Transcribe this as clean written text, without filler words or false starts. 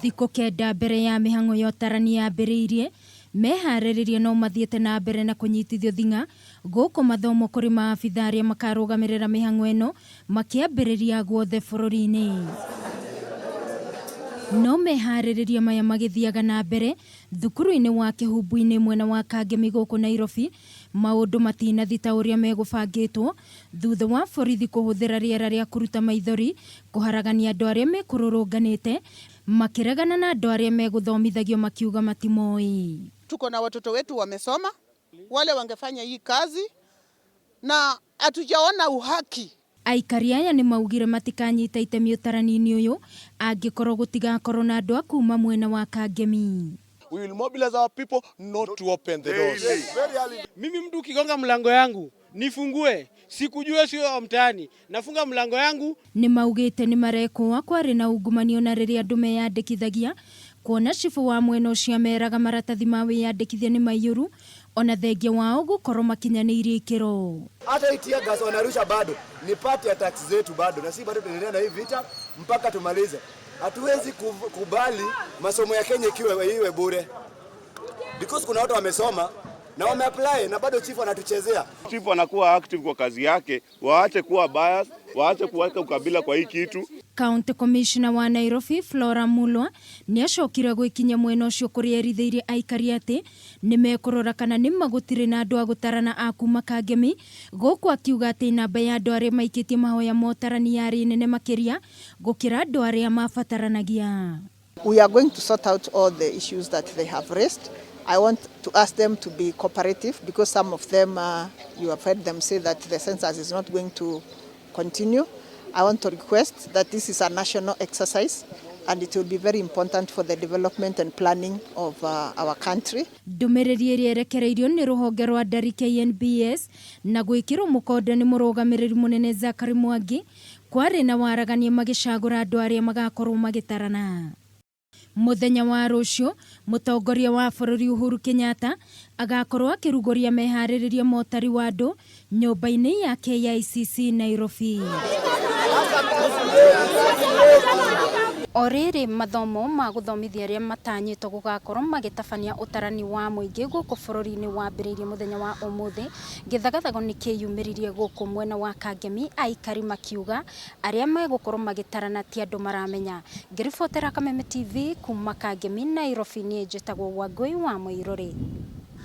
Thikũ kenda mbere ya mĩhang'o ya ũtarani yambĩrĩirie, meharĩrĩria no mathiĩte na mbere na kũnyitithio thing'a gũkũ mathomo kũrĩ maabitha arĩa makarũgamĩrĩra mĩhang'o ĩno makĩambĩrĩria guothe bũrũri-inĩ. No meharĩrĩria maya magĩthiaga na mbere thukuru-inĩ wa Kĩhumbu-inĩ mwena wa Kangemi gũkũ Nairobi, maũndũ matinathi ta ũrĩa megũbangĩtwo thutha wa borithi kũhũthĩra rĩera rĩa kũruta maithori kũharagania andũ arĩa mekũrũrũnganĩte makĩregana na andũ arĩa megũthomithagio makiuga matimoĩ. Tuko na watoto wetu wamesoma, wale wangefanya hii kazi na hatujaona uhaki. Aikari aya nĩ maugire matikanyita itemi ũtarani-inĩ ũyũ angĩkorwo gũtigakorwo na andũ a kuma mwena wa Kangemi. We will mobilize our people not to open the doors. Mimi mtu ukigonga mlango yangu nifungue, sikujua sio wa mtaani, nafunga mlango yangu. Nĩ maugĩte nĩ marekwo kwarĩ na ungumania na rĩrĩa andũ meyandĩkithagia, kuona cibu wa mwena ũcio meraga maratathi ma wĩyandĩkithia nĩ maiyũru, ona thengia wao gũkorwo makinyanĩirie ikĩro. Hata itia gas wanarusha bado ni part ya tax zetu bado, na si bado tunaendelea na hii vita mpaka tumalize. Hatuwezi kubali masomo ya Kenya iwe bure, because kuna watu wamesoma na wameapply na bado chief anatuchezea. Chief anakuwa active kwa kazi yake, waache kuwa bias, waache kuweka ukabila kwa hii kitu. County Commissioner wa Nairobi Flora Mulwa nĩ acokire gwĩkinya mwena ũcio kũrĩa erithĩirie aikari atĩ nĩ mekũrora kana nĩ magũtirĩ na andũ a gũtarana a kuma Kangemi, gũkũ akiuga atĩ namba ya andũ arĩa maikĩtie mahoya ma ũtarani yarĩ nene makĩria gũkĩra andũ arĩa mabataranagia. We are going to sort out all the issues that they have raised. I want to ask them to be cooperative, because some of them, you have heard them say that the census is not going to continue. I want to request that this is a national exercise and it will be very important for the development and planning of our country. Ndũmĩrĩri ĩrĩa ĩrekereirio nĩ rũhonge rwa ndari KNBS na gwĩkĩrwo mũkonde nĩ mũrũgamĩrĩri mũnene Zakari Mwangi kwarĩ na waragania magĩcagũra andũ arĩa magakorwo magĩtarana. Mũthenya wa rũciũ, mũtongoria wa bũrũri Uhuru Kenyatta agakorwo akĩrugũria meharĩrĩria motari wa andũ nyũmba-inĩ ya KICC Nairobi. O rĩrĩ mathomo ma gũthomithia arĩa matanyĩtwo gũgakorwo magĩtabania ũtarani wa mũingĩ gũkũ bũrũri-inĩ wambĩrĩirie mũthenya wa ũmũthĩ, gĩthagathago nĩ kĩyumĩririe gũkũ mwena wa Kangemi, aikari makiuga arĩa megũkorwo magĩtarana ti andũ maramenya. Ngĩribotera Kameme TV kuma Kangemi, Nairobi, niĩ njĩtagwo Wangui wa Mũirũrĩ.